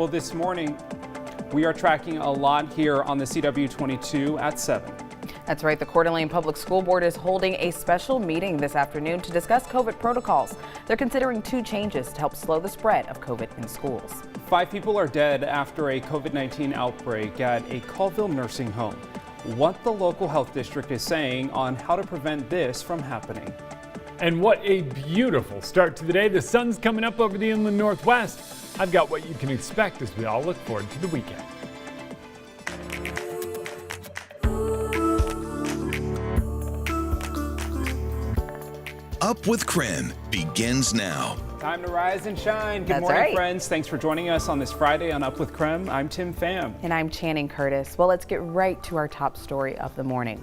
Well, this morning, we are tracking a lot here on the CW22 at 7. That's right. The Kootenay Public School Board is holding a special meeting this afternoon to discuss COVID protocols. They're considering 2 changes to help slow the spread of COVID in schools. 5 people are dead after a COVID-19 outbreak at a Colville nursing home. What the local health district is saying on how to prevent this from happening. And what a beautiful start to the day. The sun's coming up over the inland northwest. I've got what you can expect as we all look forward to the weekend. Up with KREM begins now. Time to rise and shine. Good That's morning, right. friends. Thanks for joining us on this Friday on Up with KREM. I'm Tim Pham. And I'm Channing Curtis. Well, let's get right to our top story of the morning.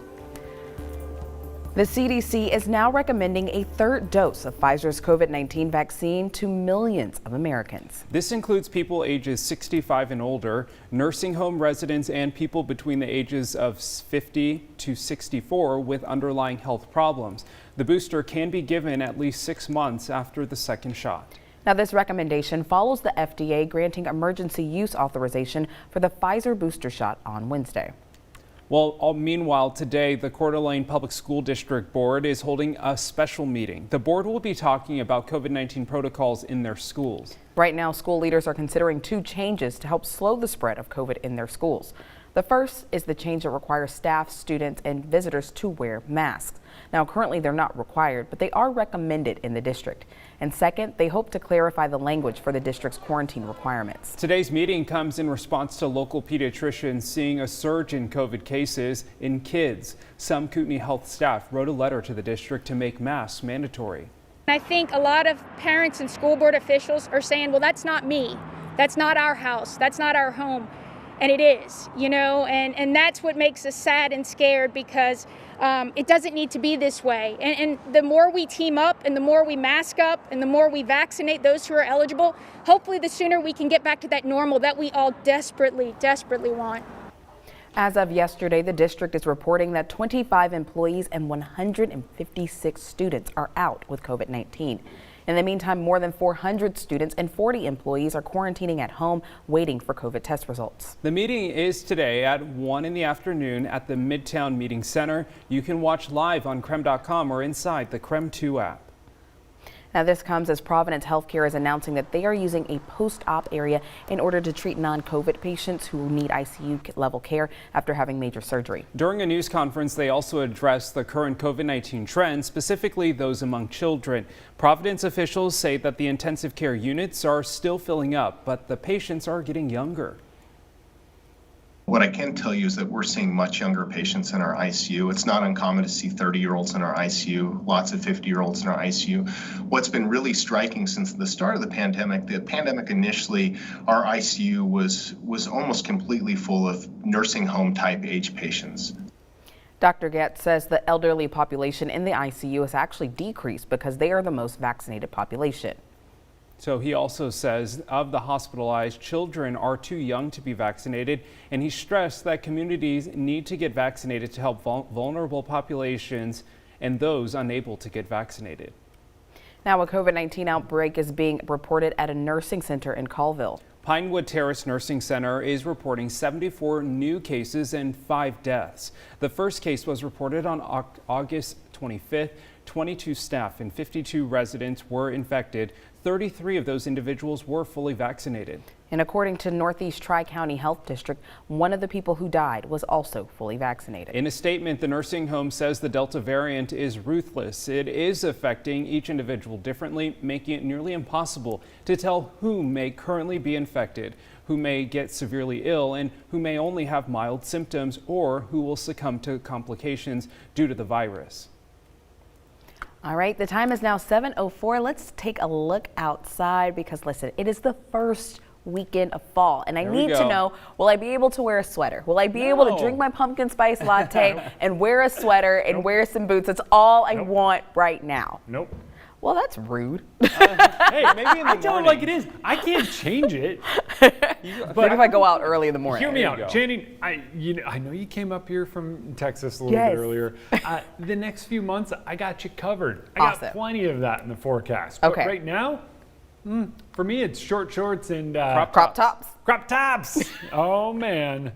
The CDC is now recommending a 3rd dose of Pfizer's COVID-19 vaccine to millions of Americans. This includes people ages 65 and older, nursing home residents, and people between the ages of 50 to 64 with underlying health problems. The booster can be given at least 6 months after the 2nd shot. Now, this recommendation follows the FDA granting emergency use authorization for the Pfizer booster shot on Wednesday. Well, meanwhile, today, the Coeur d'Alene Public School District Board is holding a special meeting. The board will be talking about COVID-19 protocols in their schools. Right now, school leaders are considering 2 changes to help slow the spread of COVID in their schools. The first is the change that requires staff, students, and visitors to wear masks. Now, currently they're not required, but they are recommended in the district. And second, they hope to clarify the language for the district's quarantine requirements. Today's meeting comes in response to local pediatricians seeing a surge in COVID cases in kids. Some Kootenay health staff wrote a letter to the district to make masks mandatory. I think a lot of parents and school board officials are saying, well, that's not me. That's not our house. That's not our home. And it is, you know, and that's what makes us sad and scared, because it doesn't need to be this way. And the more we team up and the more we mask up and the more we vaccinate those who are eligible, hopefully the sooner we can get back to that normal that we all desperately, desperately want. As of yesterday, the district is reporting that 25 employees and 156 students are out with COVID-19. In the meantime, more than 400 students and 40 employees are quarantining at home, waiting for COVID test results. The meeting is today at 1 in the afternoon at the Midtown Meeting Center. You can watch live on KREM.com or inside the KREM 2 app. Now, this comes as Providence Healthcare is announcing that they are using a post-op area in order to treat non-COVID patients who need ICU-level care after having major surgery. During a news conference, they also addressed the current COVID-19 trends, specifically those among children. Providence officials say that the intensive care units are still filling up, but the patients are getting younger. What I can tell you is that we're seeing much younger patients in our ICU. It's not uncommon to see 30-year-olds in our ICU, lots of 50-year-olds in our ICU. What's been really striking since the start of the pandemic initially, our ICU was almost completely full of nursing home type age patients. Dr. Getz says the elderly population in the ICU has actually decreased because they are the most vaccinated population. So he also says of the hospitalized, children are too young to be vaccinated, and he stressed that communities need to get vaccinated to help vulnerable populations and those unable to get vaccinated. Now, a COVID-19 outbreak is being reported at a nursing center in Colville. Pinewood Terrace Nursing Center is reporting 74 new cases and 5 deaths. The first case was reported on August 25th. 22 staff and 52 residents were infected. 33 of those individuals were fully vaccinated. And according to Northeast Tri-County Health District, one of the people who died was also fully vaccinated. In a statement, the nursing home says the Delta variant is ruthless. It is affecting each individual differently, making it nearly impossible to tell who may currently be infected, who may get severely ill, and who may only have mild symptoms, or who will succumb to complications due to the virus. All right, the time is now 7:04. Let's take a look outside because, listen, it is the first weekend of fall, and I need to know, will I be able to wear a sweater? Will I be able to drink my pumpkin spice latte and wear a sweater and wear some boots? That's all I want right now. Nope. Well, that's rude. Hey, maybe I tell it like it is. I can't change it. But if I go out early in the morning? Hear me out, Channing. I know you came up here from Texas a little bit earlier. The next few months, I got you covered. I got plenty of that in the forecast. But right now, For me, it's short shorts and Crop tops. Crop tops. Oh man.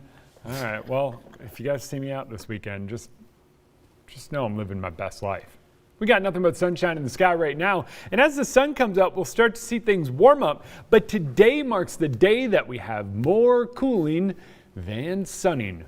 All right. Well, if you guys see me out this weekend, just know I'm living my best life. We got nothing but sunshine in the sky right now. And as the sun comes up, we'll start to see things warm up. But today marks the day that we have more cooling than sunning.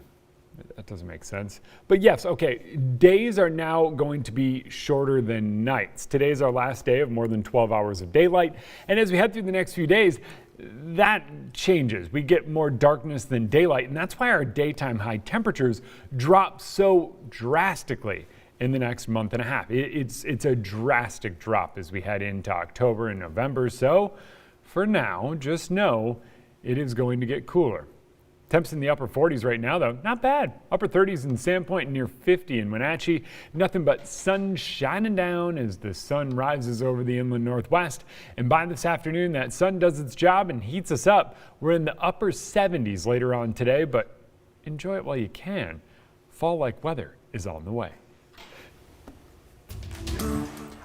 That doesn't make sense. But yes, okay, days are now going to be shorter than nights. Today's our last day of more than 12 hours of daylight. And as we head through the next few days, that changes. We get more darkness than daylight. And that's why our daytime high temperatures drop so drastically in the next month and a half. It's a drastic drop as we head into October and November. So for now, just know it is going to get cooler. Temps in the upper 40s right now, though, not bad. Upper 30s in Sandpoint, near 50 in Wenatchee. Nothing but sun shining down as the sun rises over the inland northwest. And by this afternoon, that sun does its job and heats us up. We're in the upper 70s later on today, but enjoy it while you can. Fall-like weather is on the way.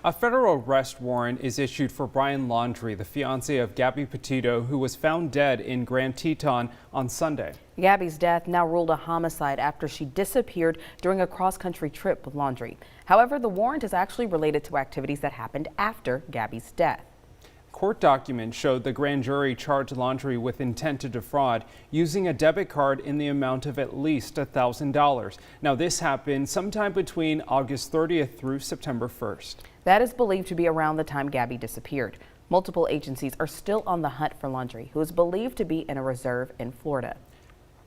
A federal arrest warrant is issued for Brian Laundrie, the fiance of Gabby Petito, who was found dead in Grand Teton on Sunday. Gabby's death now ruled a homicide after she disappeared during a cross-country trip with Laundrie. However, the warrant is actually related to activities that happened after Gabby's death. Court documents showed the grand jury charged Laundrie with intent to defraud using a debit card in the amount of at least $1,000. Now, this happened sometime between August 30th through September 1st. That is believed to be around the time Gabby disappeared. Multiple agencies are still on the hunt for Laundrie, who is believed to be in a reserve in Florida.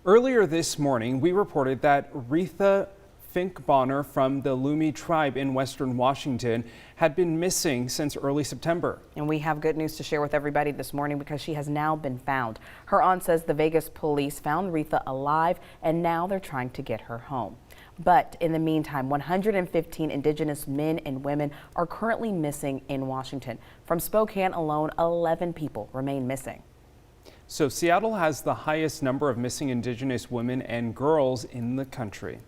Earlier this morning, we reported that Aretha Fink from the Lumi tribe in western Washington had been missing since early September. And we have good news to share with everybody this morning because she has now been found. Her aunt says the Vegas police found Aretha alive and now they're trying to get her home. But in the meantime, 115 indigenous men and women are currently missing in Washington. From Spokane alone, 11 people remain missing. So Seattle has the highest number of missing indigenous women and girls in the country.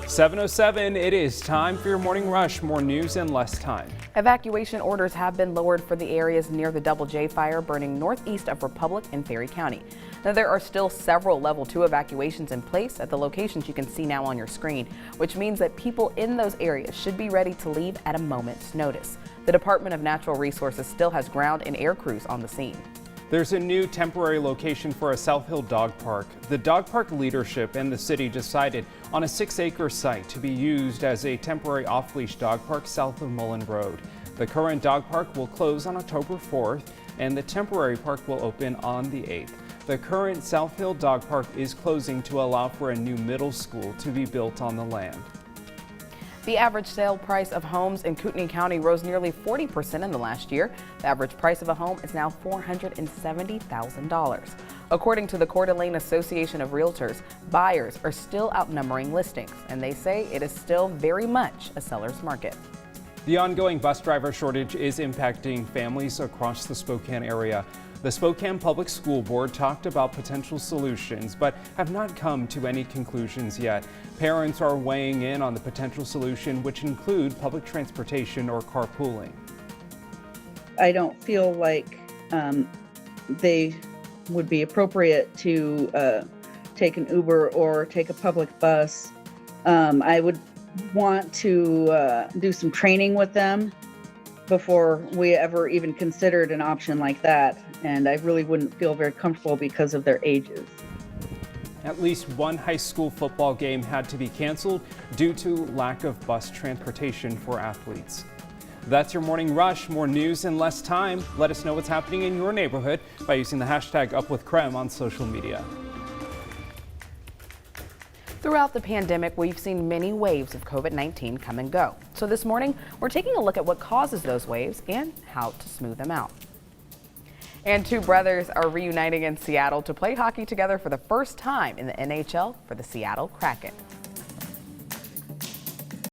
7:07, it is time for your morning rush. More news in less time. Evacuation orders have been lowered for the areas near the Double J fire burning northeast of Republic and Ferry County. Now, there are still several level 2 evacuations in place at the locations you can see now on your screen, which means that people in those areas should be ready to leave at a moment's notice. The Department of Natural Resources still has ground and air crews on the scene. There's a new temporary location for a South Hill dog park. The dog park leadership and the city decided on a 6-acre site to be used as a temporary off-leash dog park south of Mullen Road. The current dog park will close on October 4th and the temporary park will open on the 8th. The current South Hill dog park is closing to allow for a new middle school to be built on the land. The average sale price of homes in Kootenay County rose nearly 40% in the last year. The average price of a home is now $470,000. According to the Coeur d'Alene Association of Realtors, buyers are still outnumbering listings, and they say it is still very much a seller's market. The ongoing bus driver shortage is impacting families across the Spokane area. The Spokane Public School Board talked about potential solutions, but have not come to any conclusions yet. Parents are weighing in on the potential solution, which include public transportation or carpooling. I don't feel like they would be appropriate to take an Uber or take a public bus. I would want to do some training with them before we ever even considered an option like that. And I really wouldn't feel very comfortable because of their ages. At least one high school football game had to be canceled due to lack of bus transportation for athletes. That's your morning rush. More news in less time. Let us know what's happening in your neighborhood by using the hashtag #UpWithKREM on social media. Throughout the pandemic, we've seen many waves of COVID-19 come and go. So this morning, we're taking a look at what causes those waves and how to smooth them out. And 2 brothers are reuniting in Seattle to play hockey together for the first time in the NHL for the Seattle Kraken.